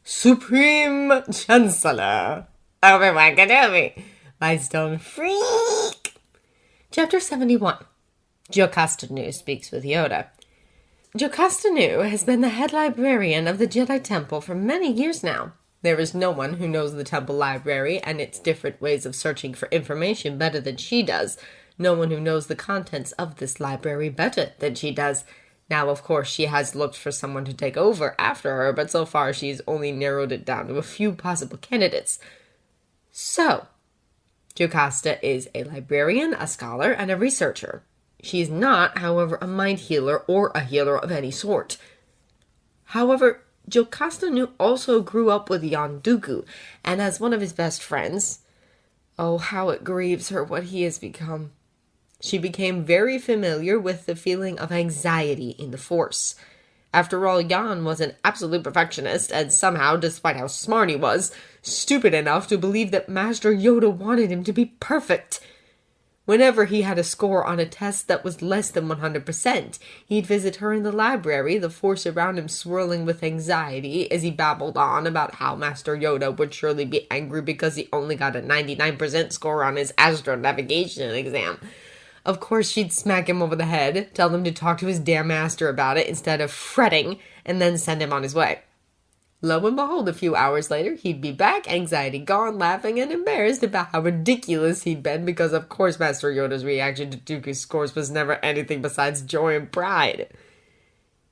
Supreme Chancellor Obi-Wan Kenobi, my stone freak. Chapter 71. Jocasta Nu speaks with Yoda. Jocasta Nu has been the head librarian of the Jedi Temple for many years now. There is no one who knows the temple library and its different ways of searching for information better than she does. No one who knows the contents of this library better than she does. Now, of course, she has looked for someone to take over after her, but so far she's only narrowed it down to a few possible candidates. So, Jocasta is a librarian, a scholar, and a researcher. She is not, however, a mind healer or a healer of any sort. However, Jocasta Nu also grew up with Yon Dooku, and as one of his best friends, oh, how it grieves her what he has become. She became very familiar with the feeling of anxiety in the Force. After all, Yon was an absolute perfectionist, and somehow, despite how smart he was, stupid enough to believe that Master Yoda wanted him to be perfect. Whenever he had a score on a test that was less than 100%, he'd visit her in the library, the Force around him swirling with anxiety as he babbled on about how Master Yoda would surely be angry because he only got a 99% score on his astronavigation exam. Of course, she'd smack him over the head, tell him to talk to his damn master about it instead of fretting, and then send him on his way. Lo and behold, a few hours later, he'd be back, anxiety gone, laughing and embarrassed about how ridiculous he'd been because, of course, Master Yoda's reaction to Dooku's scores was never anything besides joy and pride.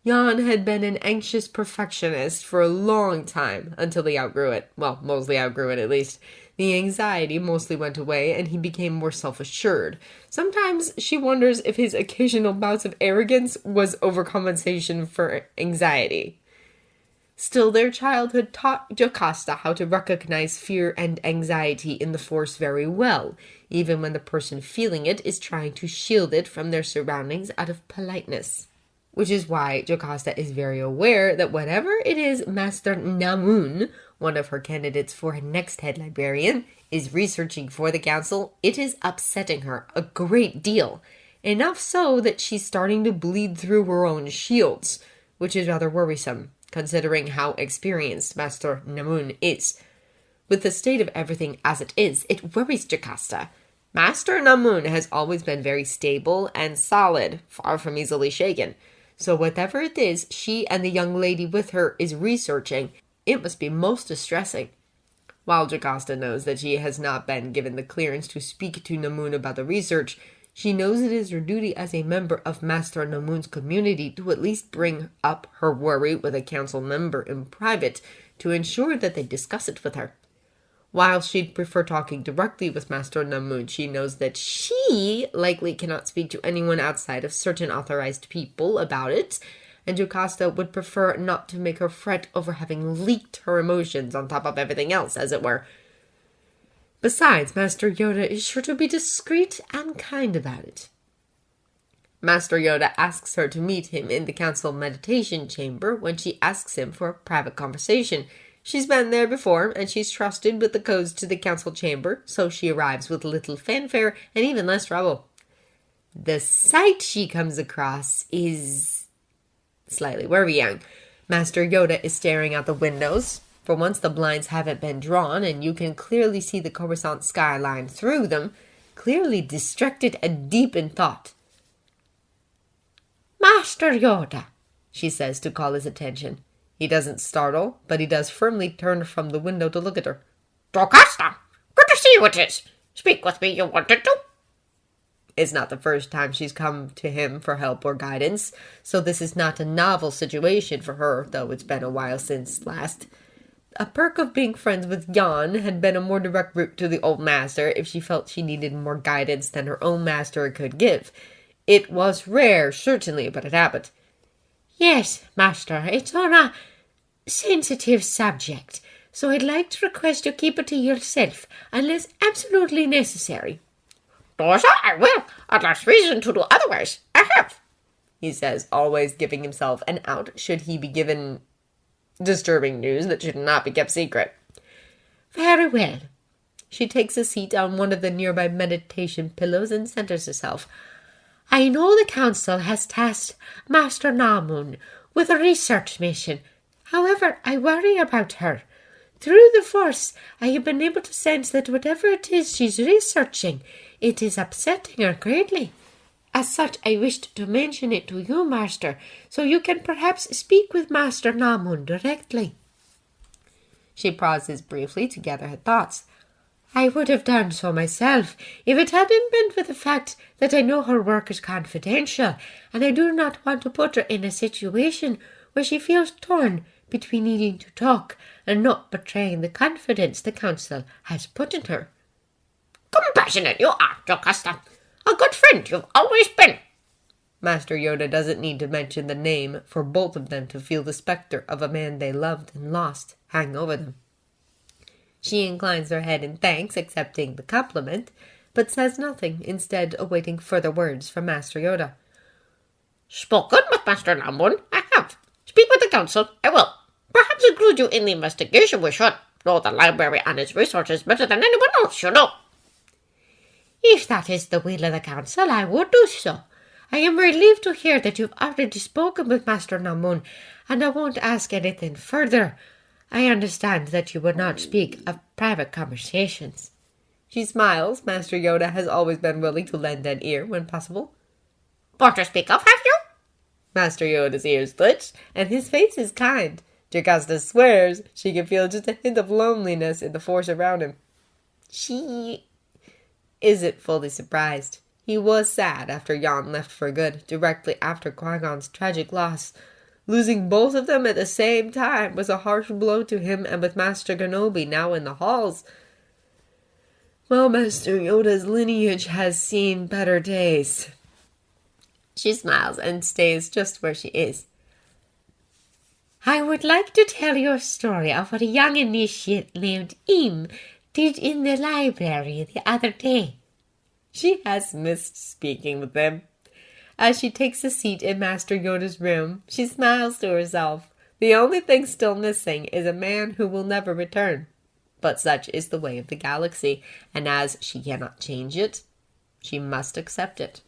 Yon had been an anxious perfectionist for a long time, until he outgrew it. Well, mostly outgrew it, at least. The anxiety mostly went away, and he became more self-assured. Sometimes she wonders if his occasional bouts of arrogance was overcompensation for anxiety. Still, their childhood taught Jocasta how to recognize fear and anxiety in the Force very well, even when the person feeling it is trying to shield it from their surroundings out of politeness. Which is why Jocasta is very aware that whatever it is Master Namun, one of her candidates for her next head librarian, is researching for the council, it is upsetting her a great deal. Enough so that she's starting to bleed through her own shields, which is rather worrisome, considering how experienced Master Namun is. With the state of everything as it is, it worries Jocasta. Master Namun has always been very stable and solid, far from easily shaken. So whatever it is she and the young lady with her is researching, it must be most distressing. While Jocasta knows that she has not been given the clearance to speak to Namun about the research, she knows it is her duty as a member of Master Namun's community to at least bring up her worry with a council member in private to ensure that they discuss it with her. While she'd prefer talking directly with Master Namun, she knows that she likely cannot speak to anyone outside of certain authorized people about it, and Jocasta would prefer not to make her fret over having leaked her emotions on top of everything else, as it were. Besides, Master Yoda is sure to be discreet and kind about it. Master Yoda asks her to meet him in the council meditation chamber when she asks him for a private conversation. She's been there before, and she's trusted with the codes to the council chamber, so she arrives with little fanfare and even less trouble. The sight she comes across is slightly worrying. Master Yoda is staring out the windows. For once, the blinds haven't been drawn, and you can clearly see the Coruscant skyline through them, clearly distracted and deep in thought. "Master Yoda," she says to call his attention. He doesn't startle, but he does firmly turn from the window to look at her. "Jocasta, good to see you it is. Speak with me, you wanted to." It's not the first time she's come to him for help or guidance, so this is not a novel situation for her, though it's been a while since last. A perk of being friends with Yon had been a more direct route to the old master if she felt she needed more guidance than her own master could give. It was rare, certainly, but it happened. "Yes, master, it's on a sensitive subject, so I'd like to request you keep it to yourself, unless absolutely necessary." "Daughter, I will, unless reason to do otherwise. I have," he says, always giving himself an out should he be given disturbing news that should not be kept secret. "Very well." She takes a seat on one of the nearby meditation pillows and centers herself. "I know the council has tasked Master Namun with a research mission. However, I worry about her. Through the Force, I have been able to sense that whatever it is she's researching, it is upsetting her greatly. As such, I wished to mention it to you, Master, so you can perhaps speak with Master Namun directly." She pauses briefly to gather her thoughts. "I would have done so myself, if it hadn't been for the fact that I know her work is confidential, and I do not want to put her in a situation where she feels torn between needing to talk and not betraying the confidence the Council has put in her." "Compassionate you are, Jocasta. A good friend you've always been." Master Yoda doesn't need to mention the name for both of them to feel the spectre of a man they loved and lost hang over them. She inclines her head in thanks, accepting the compliment, but says nothing, instead awaiting further words from Master Yoda. "Spoken with Master Namun, I have. Speak with the Council, I will. Perhaps include you in the investigation we should. Know the library and its resources better than anyone else, you know." "If that is the will of the Council, I would do so. I am relieved to hear that you've already spoken with Master Namun, and I won't ask anything further. I understand that you would not speak of private conversations." She smiles. Master Yoda has always been willing to lend an ear when possible. "What to speak of, have you?" Master Yoda's ears twitch, and his face is kind. Jocasta swears she can feel just a hint of loneliness in the Force around him. She isn't fully surprised. He was sad after Yon left for good, directly after Qui-Gon's tragic loss. Losing both of them at the same time was a harsh blow to him, and with Master Kenobi now in the halls, well, Master Yoda's lineage has seen better days. She smiles and stays just where she is. "I would like to tell you a story of what a young initiate named Im did in the library the other day." She has missed speaking with them. As she takes a seat in Master Yoda's room, she smiles to herself. The only thing still missing is a man who will never return. But such is the way of the galaxy, and as she cannot change it, she must accept it.